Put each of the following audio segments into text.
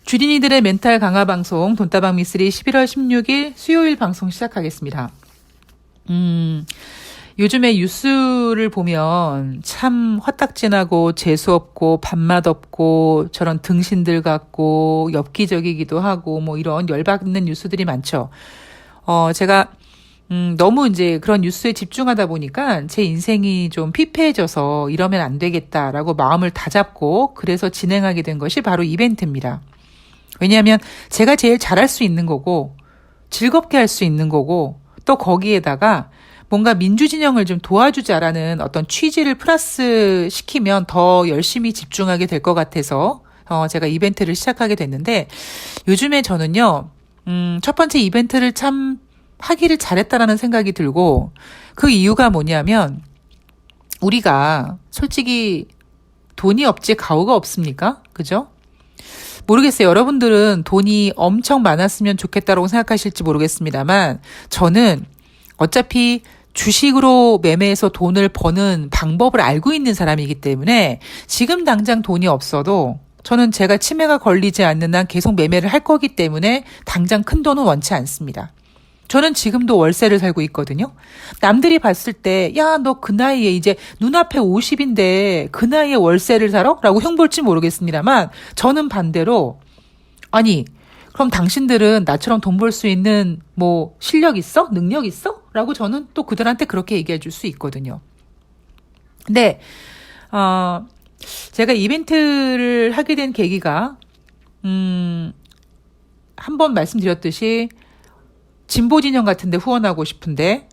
주린이들의 멘탈 강화 방송 돈다방 미쓰리 11월 16일 수요일 방송 시작하겠습니다. 요즘에 뉴스를 보면 참 화딱지나고 재수없고 밥맛 없고 저런 등신들 같고 엽기적이기도 하고 뭐 이런 열받는 뉴스들이 많죠. 제가 너무 이제 그런 뉴스에 집중하다 보니까 제 인생이 좀 피폐해져서 이러면 안 되겠다라고 마음을 다잡고 그래서 진행하게 된 것이 바로 이벤트입니다. 왜냐하면 제가 제일 잘할 수 있는 거고 즐겁게 할 수 있는 거고 또 거기에다가 뭔가 민주진영을 좀 도와주자라는 어떤 취지를 플러스 시키면 더 열심히 집중하게 될 것 같아서 제가 이벤트를 시작하게 됐는데 요즘에 저는요 첫 번째 이벤트를 참 하기를 잘했다라는 생각이 들고 그 이유가 뭐냐면 우리가 솔직히 돈이 없지 가오가 없습니까? 그죠? 모르겠어요. 여러분들은 돈이 엄청 많았으면 좋겠다라고 생각하실지 모르겠습니다만 저는 어차피 주식으로 매매해서 돈을 버는 방법을 알고 있는 사람이기 때문에 지금 당장 돈이 없어도 저는 제가 치매가 걸리지 않는 한 계속 매매를 할 거기 때문에 당장 큰 돈은 원치 않습니다. 저는 지금도 월세를 살고 있거든요. 남들이 봤을 때 야, 너 그 나이에 이제 눈앞에 50인데 그 나이에 월세를 살아? 라고 흉볼지 모르겠습니다만 저는 반대로 아니 그럼 당신들은 나처럼 돈 벌 수 있는 뭐 실력 있어? 능력 있어? 라고 저는 또 그들한테 그렇게 얘기해 줄 수 있거든요. 근데 제가 이벤트를 하게 된 계기가 한번 말씀드렸듯이 진보 진영 같은데 후원하고 싶은데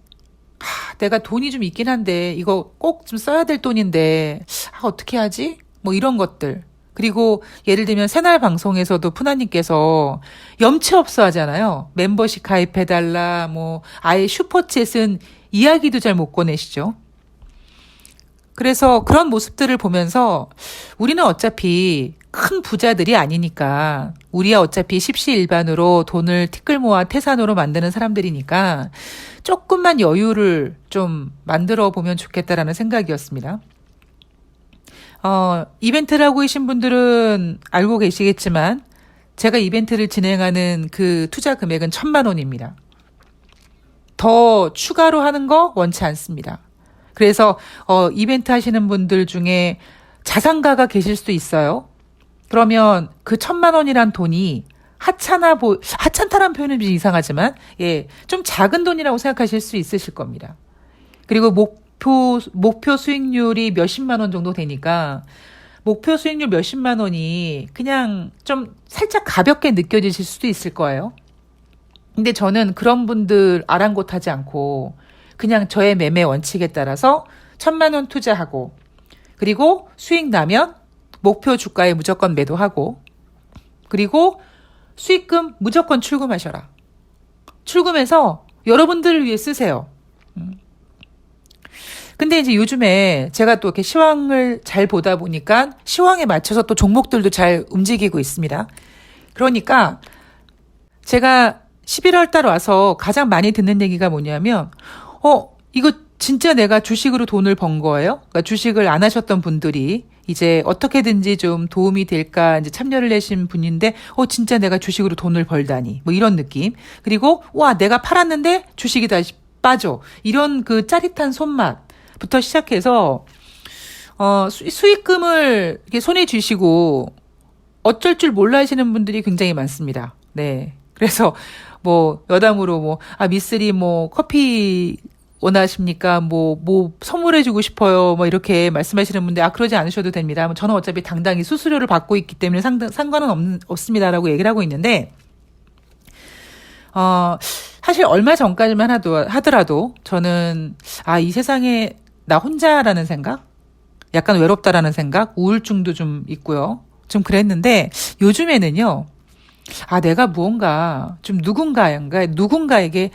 내가 돈이 좀 있긴 한데 이거 꼭 좀 써야 될 돈인데 어떻게 하지? 뭐 이런 것들. 그리고 예를 들면 새날 방송에서도 푸나님께서 염치 없어 하잖아요. 멤버십 가입해달라 뭐 아예 슈퍼챗은 이야기도 잘 못 꺼내시죠. 그래서 그런 모습들을 보면서 우리는 어차피 큰 부자들이 아니니까 우리야 어차피 십시일반으로 돈을 티끌 모아 태산으로 만드는 사람들이니까 조금만 여유를 좀 만들어 보면 좋겠다라는 생각이었습니다. 이벤트를 하고 계신 분들은 알고 계시겠지만 제가 이벤트를 진행하는 그 투자 금액은 1,000만 원입니다. 더 추가로 하는 거 원치 않습니다. 그래서 이벤트 하시는 분들 중에 자산가가 계실 수도 있어요. 그러면 그 1,000만 원이란 돈이 하찮다란 표현은 좀 이상하지만 좀 작은 돈이라고 생각하실 수 있으실 겁니다. 그리고 목표 수익률이 몇십만 원 정도 되니까 목표 수익률 몇십만 원이 그냥 좀 살짝 가볍게 느껴지실 수도 있을 거예요. 근데 저는 그런 분들 아랑곳하지 않고 그냥 저의 매매 원칙에 따라서 1,000만 원 투자하고 그리고 수익 나면 목표 주가에 무조건 매도하고 그리고 수익금 무조건 출금하셔라. 출금해서 여러분들을 위해 쓰세요. 근데 이제 요즘에 제가 또 이렇게 시황을 잘 보다 보니까 시황에 맞춰서 또 종목들도 잘 움직이고 있습니다. 그러니까 제가 11월 달 와서 가장 많이 듣는 얘기가 뭐냐면 이거 진짜 내가 주식으로 돈을 번 거예요? 그러니까 주식을 안 하셨던 분들이 이제 어떻게든지 좀 도움이 될까 이제 참여를 내신 분인데 진짜 내가 주식으로 돈을 벌다니 뭐 이런 느낌. 그리고 와 내가 팔았는데 주식이 다시 빠져. 이런 그 짜릿한 손맛부터 시작해서 수익금을 이렇게 손에 쥐시고 어쩔 줄 몰라 하시는 분들이 굉장히 많습니다. 네. 그래서 뭐 여담으로 미쓰리 커피 원하십니까? 뭐 선물해주고 싶어요. 뭐 이렇게 말씀하시는 분들 그러지 않으셔도 됩니다. 저는 어차피 당당히 수수료를 받고 있기 때문에 상관은 없습니다라고 얘기를 하고 있는데 사실 얼마 전까지만 하더라도 저는 이 세상에 나 혼자라는 생각, 약간 외롭다라는 생각, 우울증도 좀 있고요. 좀 그랬는데 요즘에는요. 내가 무언가 좀 누군가에게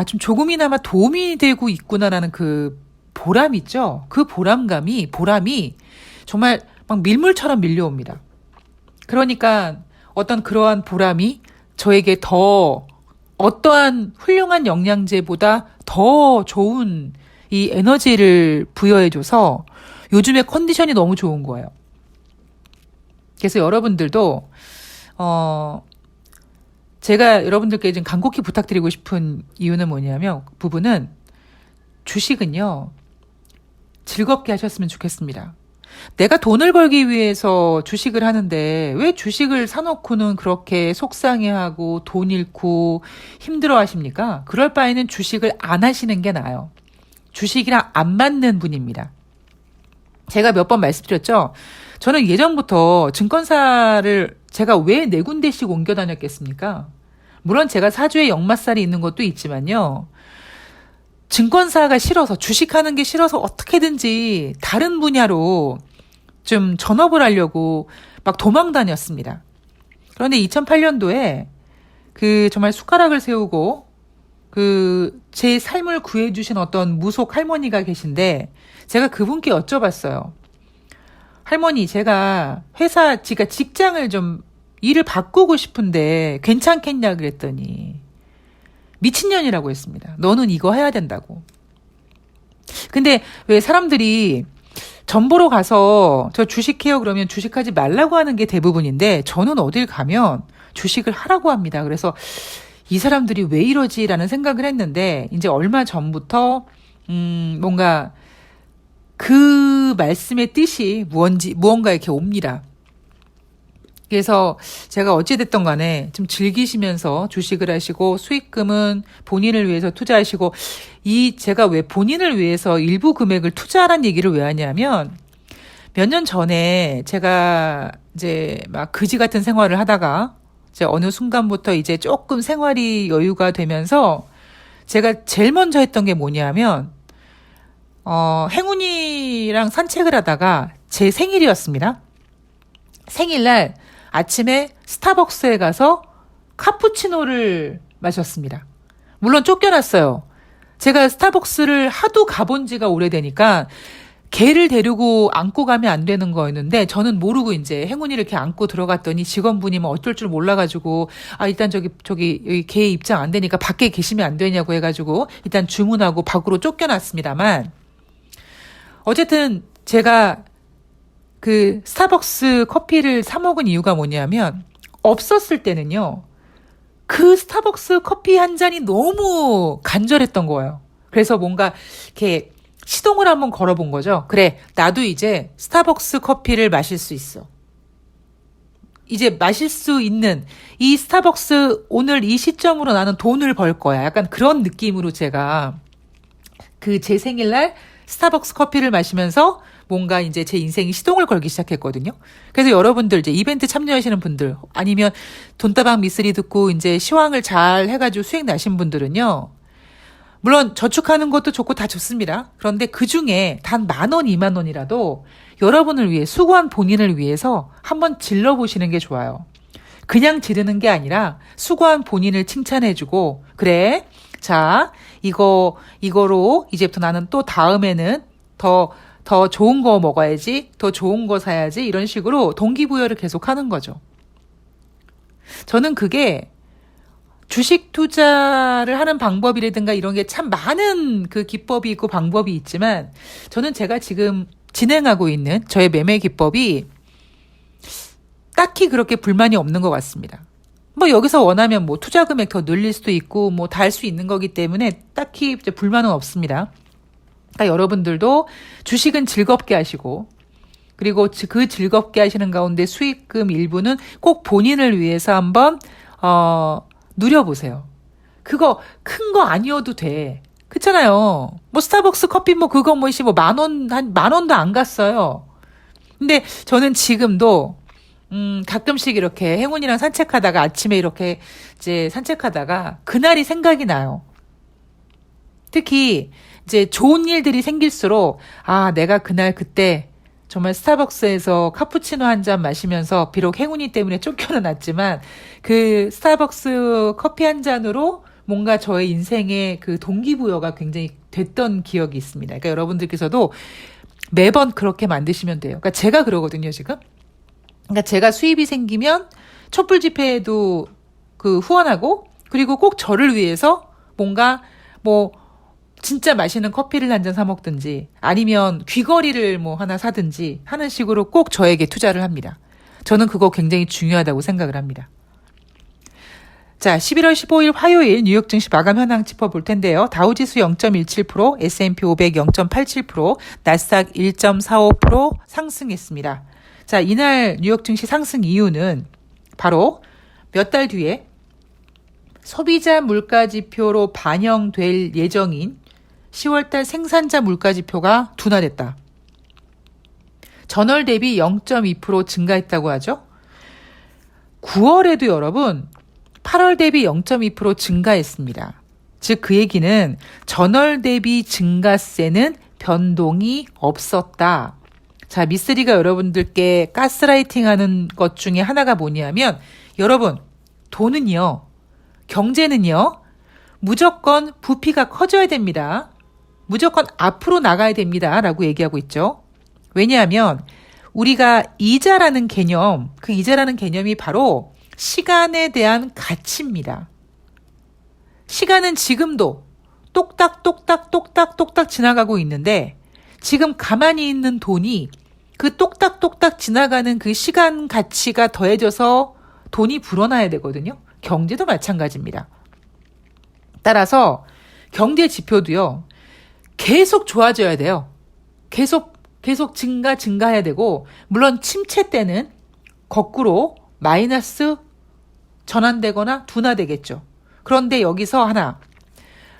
좀 조금이나마 도움이 되고 있구나라는 그 보람 있죠? 그 보람이 정말 막 밀물처럼 밀려옵니다. 그러니까 어떤 그러한 보람이 저에게 더 어떠한 훌륭한 영양제보다 더 좋은 이 에너지를 부여해줘서 요즘에 컨디션이 너무 좋은 거예요. 그래서 여러분들도 제가 여러분들께 좀 간곡히 부탁드리고 싶은 이유는 뭐냐면, 부분은 주식은요, 즐겁게 하셨으면 좋겠습니다. 내가 돈을 벌기 위해서 주식을 하는데 왜 주식을 사놓고는 그렇게 속상해하고 돈 잃고 힘들어 하십니까? 그럴 바에는 주식을 안 하시는 게 나아요. 주식이랑 안 맞는 분입니다. 제가 몇 번 말씀드렸죠? 저는 예전부터 증권사를 제가 왜 네 군데씩 옮겨 다녔겠습니까? 물론 제가 사주에 역마살이 있는 것도 있지만요. 증권사가 싫어서, 주식하는 게 싫어서 어떻게든지 다른 분야로 좀 전업을 하려고 막 도망 다녔습니다. 그런데 2008년도에 정말 숟가락을 세우고 제 삶을 구해주신 어떤 무속 할머니가 계신데, 제가 그분께 여쭤봤어요. 할머니, 제가 직장을 좀 일을 바꾸고 싶은데 괜찮겠냐 그랬더니 미친년이라고 했습니다. 너는 이거 해야 된다고. 근데 왜 사람들이 전 보러 가서 저 주식해요 그러면 주식하지 말라고 하는 게 대부분인데, 저는 어딜 가면 주식을 하라고 합니다. 그래서 이 사람들이 왜 이러지라는 생각을 했는데, 이제 얼마 전부터 뭔가 그 말씀의 뜻이 무언가 이렇게 옵니다. 그래서 제가 어찌됐든 간에 좀 즐기시면서 주식을 하시고, 수익금은 본인을 위해서 투자하시고, 제가 왜 본인을 위해서 일부 금액을 투자하라는 얘기를 왜 하냐면, 몇 년 전에 제가 이제 막 그지 같은 생활을 하다가 이제 어느 순간부터 이제 조금 생활이 여유가 되면서 제가 제일 먼저 했던 게 뭐냐면, 행운이랑 산책을 하다가 제 생일이었습니다. 생일날 아침에 스타벅스에 가서 카푸치노를 마셨습니다. 물론 쫓겨났어요. 제가 스타벅스를 하도 가본 지가 오래되니까 개를 데리고 안고 가면 안 되는 거였는데, 저는 모르고 이제 행운이를 이렇게 안고 들어갔더니 직원분이 뭐 어쩔 줄 몰라가지고, 일단 여기 개 입장 안 되니까 밖에 계시면 안 되냐고 해가지고 일단 주문하고 밖으로 쫓겨났습니다만, 어쨌든 제가 스타벅스 커피를 사 먹은 이유가 뭐냐면, 없었을 때는요, 그 스타벅스 커피 한 잔이 너무 간절했던 거예요. 그래서 뭔가 이렇게 시동을 한번 걸어본 거죠. 그래, 나도 이제 스타벅스 커피를 마실 수 있어. 이제 마실 수 있는 이 스타벅스, 오늘 이 시점으로 나는 돈을 벌 거야. 약간 그런 느낌으로 제가 제 생일날 스타벅스 커피를 마시면서 뭔가 이제 제 인생이 시동을 걸기 시작했거든요. 그래서 여러분들 이제 이벤트 참여하시는 분들, 아니면 돈다방 미쓰리 듣고 이제 시황을 잘 해가지고 수익 나신 분들은요, 물론 저축하는 것도 좋고 다 좋습니다. 그런데 그 중에 단 10,000원, 20,000원이라도 여러분을 위해, 수고한 본인을 위해서 한번 질러보시는 게 좋아요. 그냥 지르는 게 아니라 수고한 본인을 칭찬해주고, 그래, 자, 이거로 이제부터 나는 또 다음에는 더 좋은 거 먹어야지, 더 좋은 거 사야지, 이런 식으로 동기부여를 계속 하는 거죠. 저는 그게 주식 투자를 하는 방법이라든가 이런 게 참 많은 기법이 있고 방법이 있지만, 저는 제가 지금 진행하고 있는 저의 매매 기법이 딱히 그렇게 불만이 없는 것 같습니다. 뭐 여기서 원하면 뭐 투자 금액 더 늘릴 수도 있고 뭐 다 할 수 있는 거기 때문에 딱히 이제 불만은 없습니다. 그러니까 여러분들도 주식은 즐겁게 하시고, 그리고 그 즐겁게 하시는 가운데 수익금 일부는 꼭 본인을 위해서 한번 누려보세요. 그거 큰 거 아니어도 돼. 그렇잖아요. 뭐 스타벅스 커피 뭐 그거 뭐 10,000원, 한 10,000원도 안 갔어요. 근데 저는 지금도 가끔씩 이렇게 행운이랑 산책하다가, 아침에 이렇게 이제 산책하다가 그날이 생각이 나요. 특히 이제 좋은 일들이 생길수록, 내가 그때 정말 스타벅스에서 카푸치노 한 잔 마시면서, 비록 행운이 때문에 쫓겨났지만 그 스타벅스 커피 한 잔으로 뭔가 저의 인생의 동기부여가 굉장히 됐던 기억이 있습니다. 그러니까 여러분들께서도 매번 그렇게 만드시면 돼요. 그러니까 제가 그러거든요, 지금. 그러니까 제가 수입이 생기면 촛불 집회에도 후원하고, 그리고 꼭 저를 위해서 뭔가 뭐 진짜 맛있는 커피를 한 잔 사 먹든지, 아니면 귀걸이를 뭐 하나 사든지 하는 식으로 꼭 저에게 투자를 합니다. 저는 그거 굉장히 중요하다고 생각을 합니다. 자, 11월 15일 화요일 뉴욕 증시 마감 현황 짚어볼 텐데요. 다우지수 0.17%, S&P 500 0.87%, 나스닥 1.45% 상승했습니다. 자, 이날 뉴욕 증시 상승 이유는 바로 몇 달 뒤에 소비자 물가지표로 반영될 예정인 10월달 생산자 물가지표가 둔화됐다. 전월 대비 0.2% 증가했다고 하죠. 9월에도 여러분 8월 대비 0.2% 증가했습니다. 즉 그 얘기는 전월 대비 증가세는 변동이 없었다. 자, 미쓰리가 여러분들께 가스라이팅하는 것 중에 하나가 뭐냐면 여러분 돈은요, 경제는요, 무조건 부피가 커져야 됩니다. 무조건 앞으로 나가야 됩니다. 라고 얘기하고 있죠. 왜냐하면 우리가 이자라는 개념, 그 이자라는 개념이 바로 시간에 대한 가치입니다. 시간은 지금도 똑딱똑딱 지나가고 있는데 지금 가만히 있는 돈이 그 똑딱똑딱 지나가는 그 시간 가치가 더해져서 돈이 불어나야 되거든요. 경제도 마찬가지입니다. 따라서 경제 지표도요. 계속 좋아져야 돼요. 계속 증가해야 되고 물론 침체 때는 거꾸로 마이너스 전환되거나 둔화되겠죠. 그런데 여기서 하나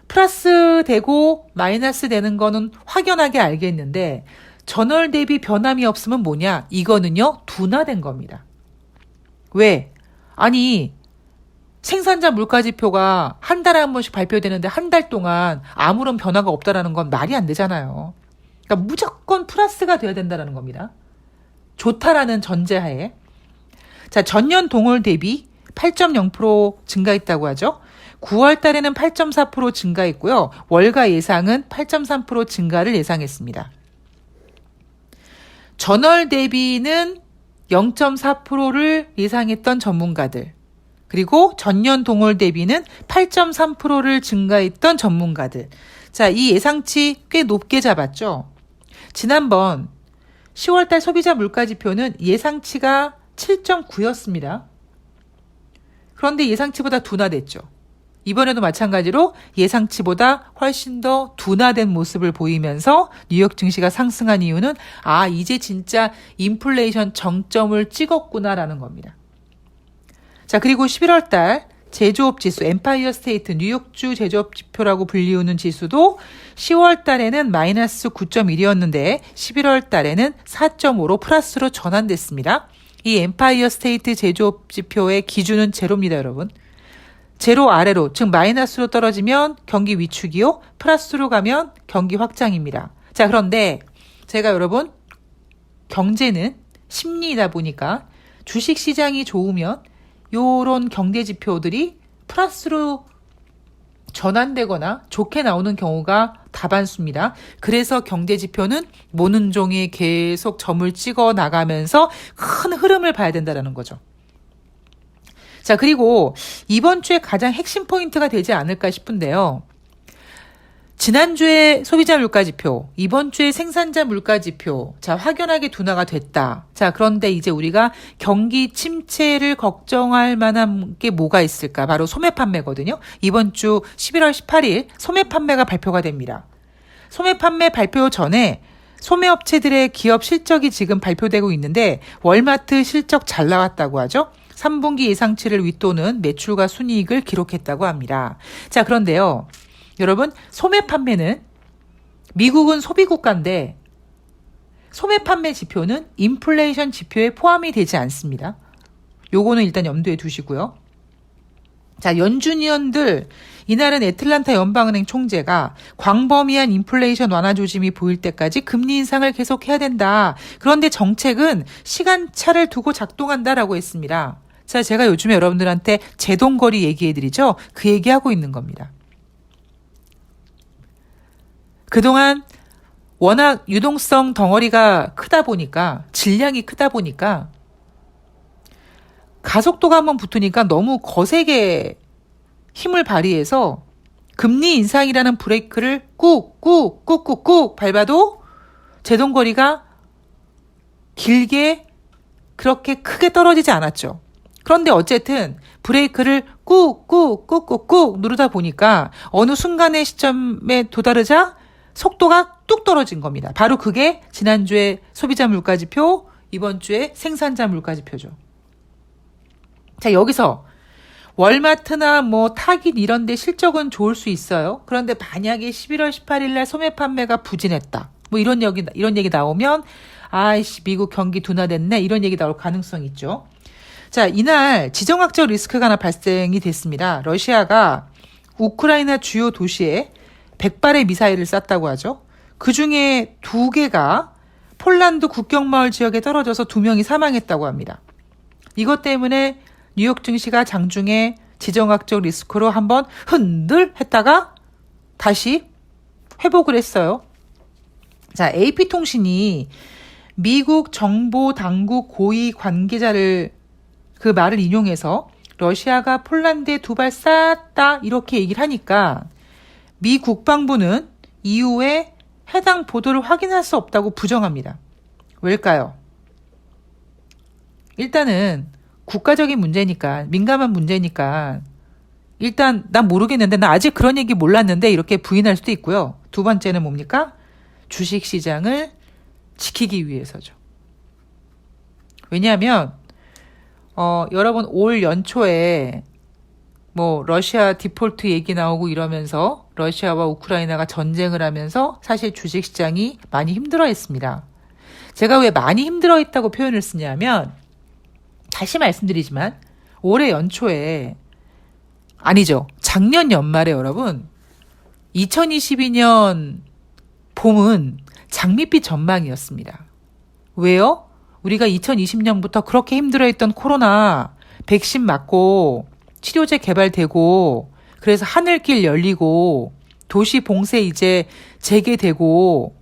플러스 되고 마이너스 되는 거는 확연하게 알겠는데 전월 대비 변함이 없으면 뭐냐? 이거는요. 둔화된 겁니다. 왜? 아니 생산자 물가지표가 한 달에 한 번씩 발표되는데 한 달 동안 아무런 변화가 없다라는 건 말이 안 되잖아요. 그러니까 무조건 플러스가 돼야 된다는 겁니다. 좋다라는 전제하에. 자, 전년 동월 대비 8.0% 증가했다고 하죠. 9월 달에는 8.4% 증가했고요. 월가 예상은 8.3% 증가를 예상했습니다. 전월 대비는 0.4%를 예상했던 전문가들. 그리고 전년 동월 대비는 8.3%를 증가했던 전문가들. 자, 이 예상치 꽤 높게 잡았죠. 지난번 10월달 소비자 물가지표는 예상치가 7.9였습니다. 그런데 예상치보다 둔화됐죠. 이번에도 마찬가지로 예상치보다 훨씬 더 둔화된 모습을 보이면서 뉴욕 증시가 상승한 이유는 이제 진짜 인플레이션 정점을 찍었구나라는 겁니다. 자, 그리고 11월 달 제조업 지수, 엠파이어 스테이트 뉴욕주 제조업 지표라고 불리우는 지수도 10월 달에는 마이너스 9.1이었는데 11월 달에는 4.5로 플러스로 전환됐습니다. 이 엠파이어 스테이트 제조업 지표의 기준은 제로입니다, 여러분. 제로 아래로, 즉 마이너스로 떨어지면 경기 위축이요, 플러스로 가면 경기 확장입니다. 자, 그런데 제가 여러분 경제는 심리이다 보니까 주식 시장이 좋으면 요런 경제 지표들이 플러스로 전환되거나 좋게 나오는 경우가 다반수입니다. 그래서 경제 지표는 모는 종이 계속 점을 찍어 나가면서 큰 흐름을 봐야 된다는 거죠. 자, 그리고 이번 주에 가장 핵심 포인트가 되지 않을까 싶은데요. 지난주에 소비자 물가지표, 이번 주에 생산자 물가지표, 자, 확연하게 둔화가 됐다. 자, 그런데 이제 우리가 경기 침체를 걱정할 만한 게 뭐가 있을까? 바로 소매 판매거든요. 이번 주 11월 18일 소매 판매가 발표가 됩니다. 소매 판매 발표 전에 소매업체들의 기업 실적이 지금 발표되고 있는데 월마트 실적 잘 나왔다고 하죠. 3분기 예상치를 윗도는 매출과 순이익을 기록했다고 합니다. 자, 그런데요. 여러분, 소매 판매는 미국은 소비 국가인데 소매 판매 지표는 인플레이션 지표에 포함이 되지 않습니다. 요거는 일단 염두에 두시고요. 자, 연준위원들, 이날은 애틀란타 연방은행 총재가 광범위한 인플레이션 완화 조짐이 보일 때까지 금리 인상을 계속해야 된다. 그런데 정책은 시간차를 두고 작동한다라고 했습니다. 자, 제가 요즘에 여러분들한테 제동거리 얘기해드리죠. 그 얘기하고 있는 겁니다. 그동안 워낙 유동성 덩어리가 크다 보니까, 질량이 크다 보니까 가속도가 한번 붙으니까 너무 거세게 힘을 발휘해서 금리 인상이라는 브레이크를 꾹꾹 밟아도 제동거리가 길게 그렇게 크게 떨어지지 않았죠. 그런데 어쨌든 브레이크를 꾹꾹꾹꾹꾹 누르다 보니까 어느 순간의 시점에 도달하자 속도가 뚝 떨어진 겁니다. 바로 그게 지난주에 소비자 물가지표, 이번 주에 생산자 물가지표죠. 자, 여기서 월마트나 뭐 타깃 이런 데 실적은 좋을 수 있어요. 그런데 만약에 11월 18일 날 소매 판매가 부진했다. 뭐 이런 얘기 나오면 아이씨 미국 경기 둔화됐네. 이런 얘기 나올 가능성이 있죠. 자, 이날 지정학적 리스크가 하나 발생이 됐습니다. 러시아가 우크라이나 주요 도시에 100발의 미사일을 쐈다고 하죠. 그중에 2개가 폴란드 국경마을 지역에 떨어져서 2명이 사망했다고 합니다. 이것 때문에 뉴욕 증시가 장중에 지정학적 리스크로 한번 흔들 했다가 다시 회복을 했어요. 자, AP통신이 미국 정보당국 고위 관계자를 그 말을 인용해서 러시아가 폴란드에 2발 쐈다 이렇게 얘기를 하니까 미 국방부는 이후에 해당 보도를 확인할 수 없다고 부정합니다. 왜일까요? 일단은 국가적인 문제니까, 민감한 문제니까 일단 난 모르겠는데 나 아직 그런 얘기 몰랐는데 이렇게 부인할 수도 있고요. 두 번째는 뭡니까? 주식시장을 지키기 위해서죠. 왜냐하면 여러분 올 연초에 뭐 러시아 디폴트 얘기 나오고 이러면서 러시아와 우크라이나가 전쟁을 하면서 사실 주식시장이 많이 힘들어했습니다. 제가 왜 많이 힘들어했다고 표현을 쓰냐면 다시 말씀드리지만 올해 연초에 아니죠. 작년 연말에 여러분 2022년 봄은 장밋빛 전망이었습니다. 왜요? 우리가 2020년부터 그렇게 힘들어했던 코로나 백신 맞고 치료제 개발되고 그래서 하늘길 열리고 도시 봉쇄 이제 재개되고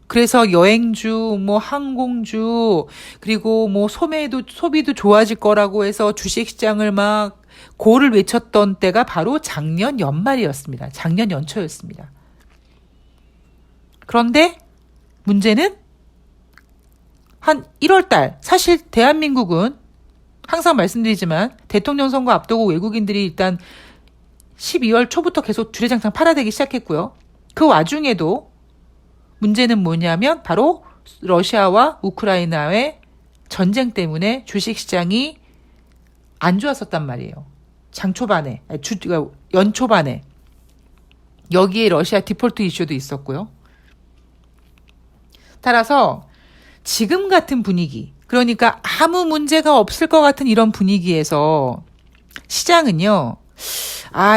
그래서 여행주, 뭐 항공주, 그리고 뭐 소비도 좋아질 거라고 해서 주식시장을 막 고를 외쳤던 때가 바로 작년 연말이었습니다. 작년 연초였습니다. 그런데 문제는 한 1월 달, 사실 대한민국은 항상 말씀드리지만 대통령 선거 앞두고 외국인들이 일단 12월 초부터 계속 주례장창 팔아대기 시작했고요. 그 와중에도 문제는 뭐냐면 바로 러시아와 우크라이나의 전쟁 때문에 주식시장이 안 좋았었단 말이에요. 연초반에. 여기에 러시아 디폴트 이슈도 있었고요. 따라서 지금 같은 분위기, 그러니까 아무 문제가 없을 것 같은 이런 분위기에서 시장은요,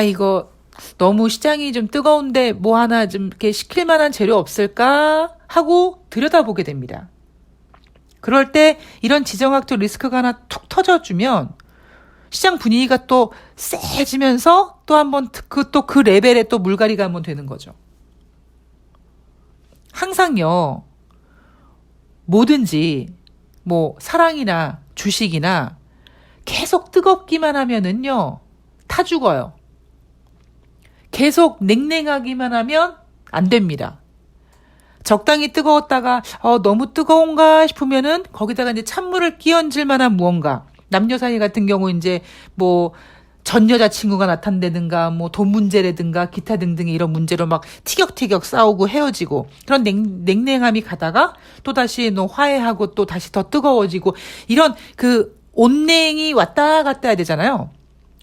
이거 너무 시장이 좀 뜨거운데 뭐 하나 좀 이렇게 시킬 만한 재료 없을까 하고 들여다보게 됩니다. 그럴 때 이런 지정학적 리스크가 하나 툭 터져주면 시장 분위기가 또 세지면서 또 한번 그 레벨에 또 물갈이가 한번 되는 거죠. 항상요, 뭐든지 뭐 사랑이나 주식이나 계속 뜨겁기만 하면은요, 타 죽어요. 계속 냉랭하기만 하면 안 됩니다. 적당히 뜨거웠다가 너무 뜨거운가 싶으면은 거기다가 이제 찬물을 끼얹을 만한 무언가, 남녀 사이 같은 경우 이제 뭐 전 여자친구가 나타난다든가 뭐 돈 문제라든가 기타 등등의 이런 문제로 막 티격태격 싸우고 헤어지고 그런 냉랭함이 가다가 또 다시 화해하고 또 다시 더 뜨거워지고 이런 그 온냉이 왔다 갔다 해야 되잖아요.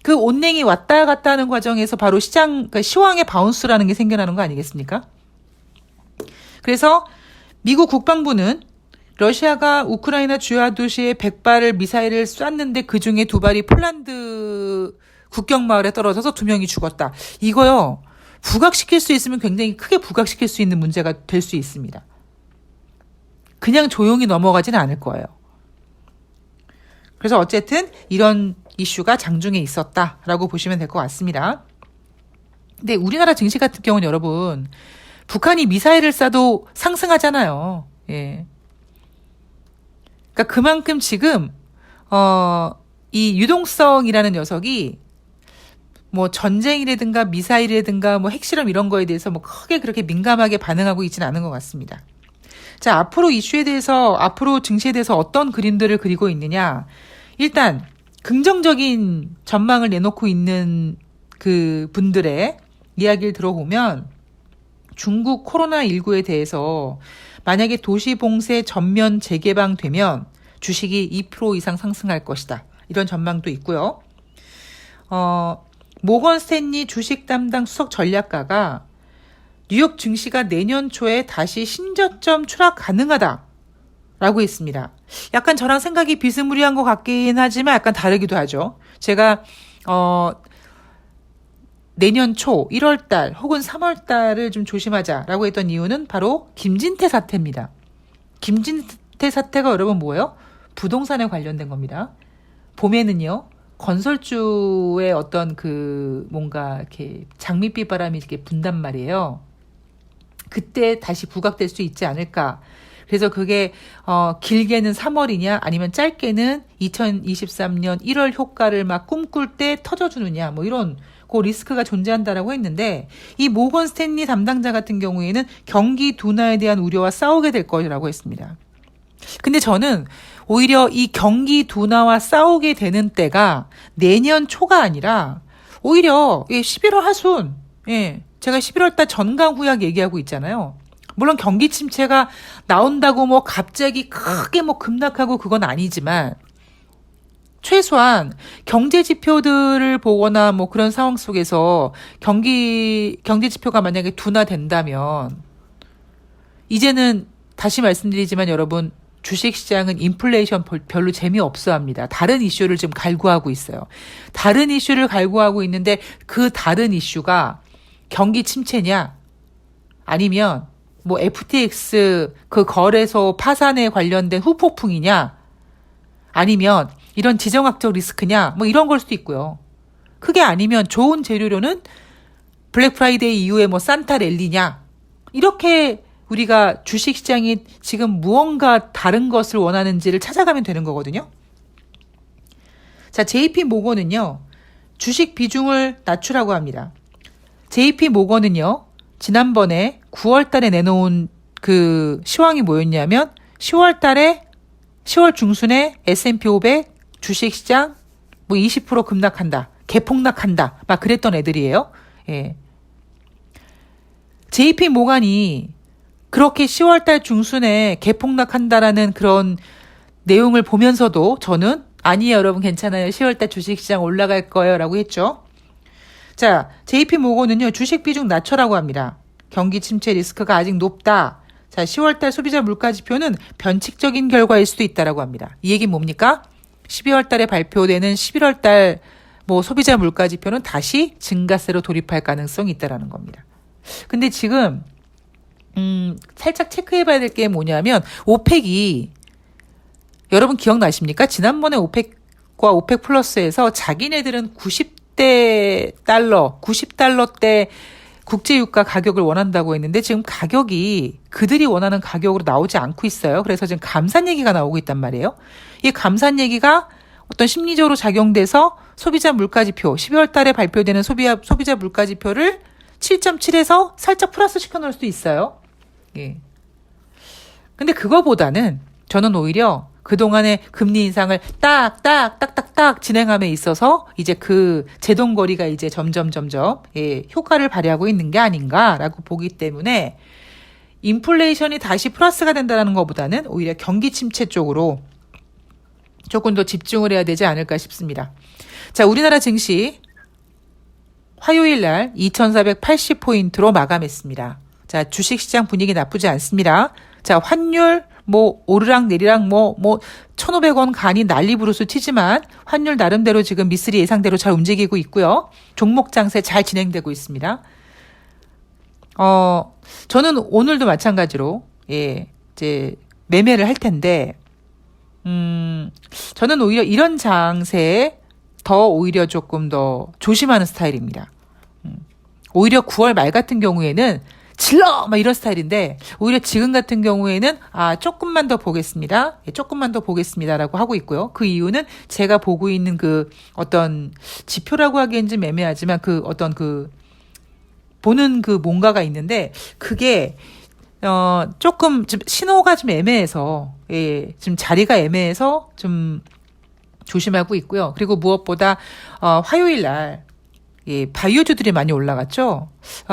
그 온냉이 왔다 갔다 하는 과정에서 바로 그러니까 시황의 바운스라는 게 생겨나는 거 아니겠습니까? 그래서 미국 국방부는 러시아가 우크라이나 주요 도시에 100발을 미사일을 쐈는데 그중에 2발이 폴란드 국경마을에 떨어져서 2명이 죽었다. 이거요, 부각시킬 수 있으면 굉장히 크게 부각시킬 수 있는 문제가 될 수 있습니다. 그냥 조용히 넘어가지는 않을 거예요. 그래서 어쨌든 이런 이슈가 장중에 있었다라고 보시면 될 것 같습니다. 근데 우리나라 증시 같은 경우는 여러분, 북한이 미사일을 쏴도 상승하잖아요. 예. 그러니까 그만큼 지금 이 유동성이라는 녀석이 뭐 전쟁이라든가 미사일이라든가 뭐 핵실험 이런 거에 대해서 뭐 크게 그렇게 민감하게 반응하고 있지는 않은 것 같습니다. 자, 앞으로 증시에 대해서 어떤 그림들을 그리고 있느냐. 일단, 긍정적인 전망을 내놓고 있는 그 분들의 이야기를 들어보면 중국 코로나19에 대해서 만약에 도시 봉쇄 전면 재개방되면 주식이 2% 이상 상승할 것이다. 이런 전망도 있고요. 모건 스탠리 주식 담당 수석 전략가가 뉴욕 증시가 내년 초에 다시 신저점 추락 가능하다라고 했습니다. 약간 저랑 생각이 비스무리한 것 같긴 하지만 약간 다르기도 하죠. 제가 내년 초 1월달 혹은 3월달을 좀 조심하자라고 했던 이유는 바로 김진태 사태입니다. 김진태 사태가 여러분 뭐예요? 부동산에 관련된 겁니다. 봄에는요, 건설주의 어떤 뭔가 이렇게 장밋빛 바람이 이렇게 분단 말이에요. 그때 다시 부각될 수 있지 않을까. 그래서 그게 길게는 3월이냐 아니면 짧게는 2023년 1월 효과를 막 꿈꿀 때 터져주느냐 뭐 이런 그 리스크가 존재한다라고 했는데 이 모건 스탠리 담당자 같은 경우에는 경기 둔화에 대한 우려와 싸우게 될 거라고 했습니다. 근데 저는 오히려 이 경기 둔화와 싸우게 되는 때가 내년 초가 아니라 오히려 11월 하순, 제가 11월 달 전강후약 얘기하고 있잖아요. 물론 경기 침체가 나온다고 뭐 갑자기 크게 뭐 급락하고 그건 아니지만 최소한 경제 지표들을 보거나 뭐 그런 상황 속에서 경제 지표가 만약에 둔화된다면 이제는 다시 말씀드리지만 여러분 주식시장은 인플레이션 별로 재미없어 합니다. 다른 이슈를 지금 갈구하고 있어요. 다른 이슈를 갈구하고 있는데 그 다른 이슈가 경기 침체냐 아니면 뭐 FTX 그 거래소 파산에 관련된 후폭풍이냐 아니면 이런 지정학적 리스크냐 뭐 이런 걸 수도 있고요. 그게 아니면 좋은 재료로는 블랙 프라이데이 이후에 뭐 산타 랠리냐 이렇게 우리가 주식시장이 지금 무언가 다른 것을 원하는지를 찾아가면 되는 거거든요. 자, JP 모건은요. 주식 비중을 낮추라고 합니다. JP 모건은요. 지난번에 9월 달에 내놓은 그 시황이 뭐였냐면 10월 중순에 S&P 500 주식시장 뭐 20% 급락한다. 개폭락한다. 막 그랬던 애들이에요. 예. JP 모건이 그렇게 10월달 중순에 개폭락한다라는 그런 내용을 보면서도 저는 아니에요 여러분 괜찮아요. 10월달 주식시장 올라갈 거예요 라고 했죠. 자, JP 모건은요. 주식 비중 낮춰라고 합니다. 경기 침체 리스크가 아직 높다. 자, 10월달 소비자 물가지표는 변칙적인 결과일 수도 있다라고 합니다. 이 얘기는 뭡니까? 12월달에 발표되는 11월달 뭐 소비자 물가지표는 다시 증가세로 돌입할 가능성이 있다라는 겁니다. 근데 지금 살짝 체크해봐야 될 게 뭐냐면 오펙이 여러분 기억나십니까? 지난번에 오펙과 오펙 플러스에서 자기네들은 90달러대 국제유가 가격을 원한다고 했는데 지금 가격이 그들이 원하는 가격으로 나오지 않고 있어요. 그래서 지금 감산 얘기가 나오고 있단 말이에요. 이 감산 얘기가 어떤 심리적으로 작용돼서 소비자 물가지표 12월 달에 발표되는 소비자 물가지표를 7.7에서 살짝 플러스 시켜놓을 수도 있어요. 예. 근데 그거보다는 저는 오히려 그동안의 금리 인상을 딱딱딱딱딱 진행함에 있어서 이제 그 제동거리가 이제 점점 효과를 발휘하고 있는 게 아닌가라고 보기 때문에 인플레이션이 다시 플러스가 된다는 것보다는 오히려 경기 침체 쪽으로 조금 더 집중을 해야 되지 않을까 싶습니다. 자, 우리나라 증시 화요일 날 2480포인트로 마감했습니다. 자, 주식시장 분위기 나쁘지 않습니다. 자, 환율 뭐 오르락 내리락 뭐 1,500원 간이 난리 부르스 튀지만 환율 나름대로 지금 미쓰리 예상대로 잘 움직이고 있고요. 종목 장세 잘 진행되고 있습니다. 저는 오늘도 마찬가지로 이제 매매를 할 텐데 저는 오히려 이런 장세에 더 오히려 조금 더 조심하는 스타일입니다. 오히려 9월 말 같은 경우에는 질러! 막 이런 스타일인데, 오히려 지금 같은 경우에는, 조금만 더 보겠습니다. 조금만 더 보겠습니다라고 하고 있고요. 그 이유는 제가 보고 있는 그 어떤 지표라고 하기엔 좀 애매하지만 보는 그 뭔가가 있는데, 그게 조금 좀 신호가 좀 애매해서, 예, 지금 자리가 애매해서 좀 조심하고 있고요. 그리고 무엇보다, 화요일 날, 예, 바이오주들이 많이 올라갔죠.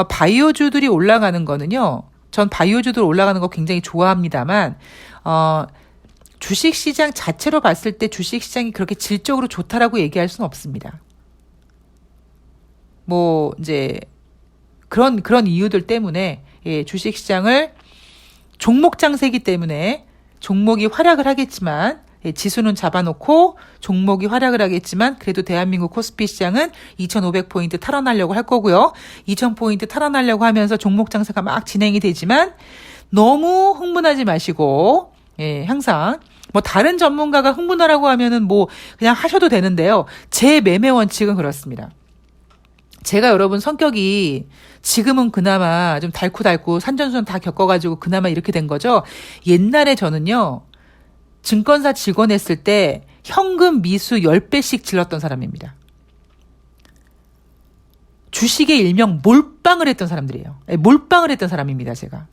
바이오주들이 올라가는 거는요, 전 바이오주들 올라가는 거 굉장히 좋아합니다만, 주식시장 자체로 봤을 때 주식시장이 그렇게 질적으로 좋다라고 얘기할 수는 없습니다. 뭐, 이제, 그런 이유들 때문에, 예, 주식시장을 종목 장세기 때문에 종목이 활약을 하겠지만, 예, 지수는 잡아놓고 종목이 활약을 하겠지만, 그래도 대한민국 코스피 시장은 2,500포인트 탈환하려고 할 거고요. 2,000포인트 탈환하려고 하면서 종목 장세가 막 진행이 되지만, 너무 흥분하지 마시고, 예, 항상, 뭐, 다른 전문가가 흥분하라고 하면은 뭐, 그냥 하셔도 되는데요. 제 매매 원칙은 그렇습니다. 제가 여러분 성격이 지금은 그나마 좀 달쿠달쿠 산전수전 다 겪어가지고 그나마 이렇게 된 거죠. 옛날에 저는요, 증권사 직원 했을 때 현금 미수 10배씩 질렀던 사람입니다. 주식의 일명 몰빵을 했던 사람들이에요. 몰빵을 했던 사람입니다, 제가.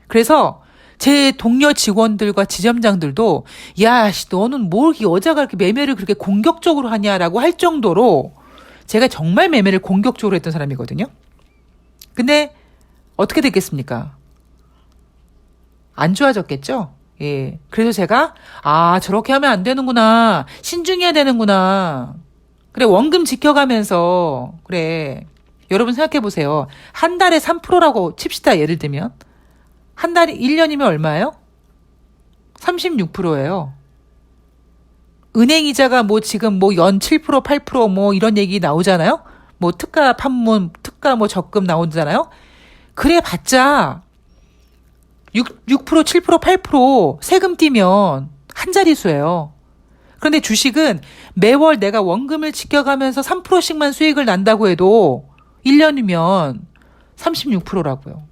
그래서 제 동료 직원들과 지점장들도 야, 너는 뭘 여자가 이렇게 매매를 그렇게 공격적으로 하냐라고 할 정도로 제가 정말 매매를 공격적으로 했던 사람이거든요. 근데 어떻게 됐겠습니까? 안 좋아졌겠죠? 예. 그래서 제가 저렇게 하면 안 되는구나. 신중해야 되는구나. 그래, 원금 지켜가면서 그래. 여러분 생각해 보세요. 한 달에 3%라고 칩시다. 예를 들면 한 달에 1년이면 얼마예요? 36%예요. 은행 이자가 뭐 지금 뭐 연 7%, 8%뭐 이런 얘기 나오잖아요. 뭐 특가 판문, 특가 뭐 적금 나오잖아요. 그래 봤자 6%, 7%, 8% 세금 떼면 한 자릿수예요. 그런데 주식은 매월 내가 원금을 지켜가면서 3%씩만 수익을 난다고 해도 1년이면 36%라고요.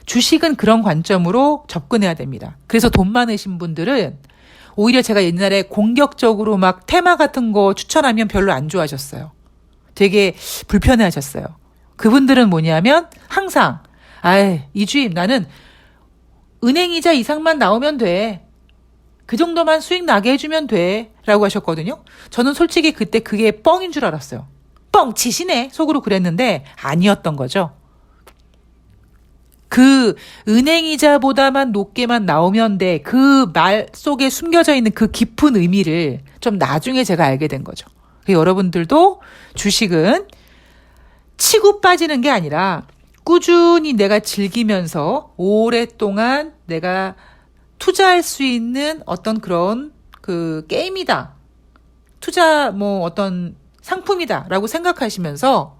주식은 그런 관점으로 접근해야 됩니다. 그래서 돈 많으신 분들은 오히려 제가 옛날에 공격적으로 막 테마 같은 거 추천하면 별로 안 좋아하셨어요. 되게 불편해 하셨어요. 그분들은 뭐냐면 항상 이주임 나는 은행이자 이상만 나오면 돼. 그 정도만 수익 나게 해주면 돼. 라고 하셨거든요. 저는 솔직히 그때 그게 뻥인 줄 알았어요. 뻥치시네. 속으로 그랬는데 아니었던 거죠. 그 은행이자보다만 높게만 나오면 돼. 그 말 속에 숨겨져 있는 그 깊은 의미를 좀 나중에 제가 알게 된 거죠. 여러분들도 주식은 치고 빠지는 게 아니라 꾸준히 내가 즐기면서 오랫동안 내가 투자할 수 있는 어떤 그런 그 게임이다. 투자 뭐 어떤 상품이다라고 생각하시면서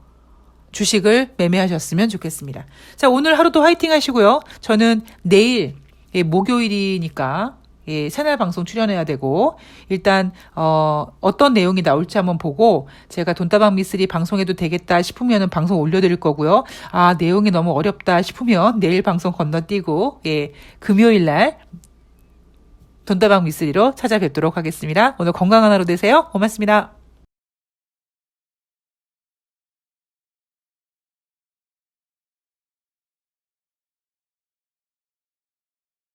주식을 매매하셨으면 좋겠습니다. 자, 오늘 하루도 화이팅 하시고요. 저는 내일 목요일이니까 새날 방송 출연해야 되고 일단 어떤 내용이 나올지 한번 보고 제가 돈다방 미쓰리 방송해도 되겠다 싶으면은 방송 올려드릴 거고요. 내용이 너무 어렵다 싶으면 내일 방송 건너뛰고 금요일 날 돈다방 미쓰리로 찾아뵙도록 하겠습니다. 오늘 건강한 하루 되세요. 고맙습니다.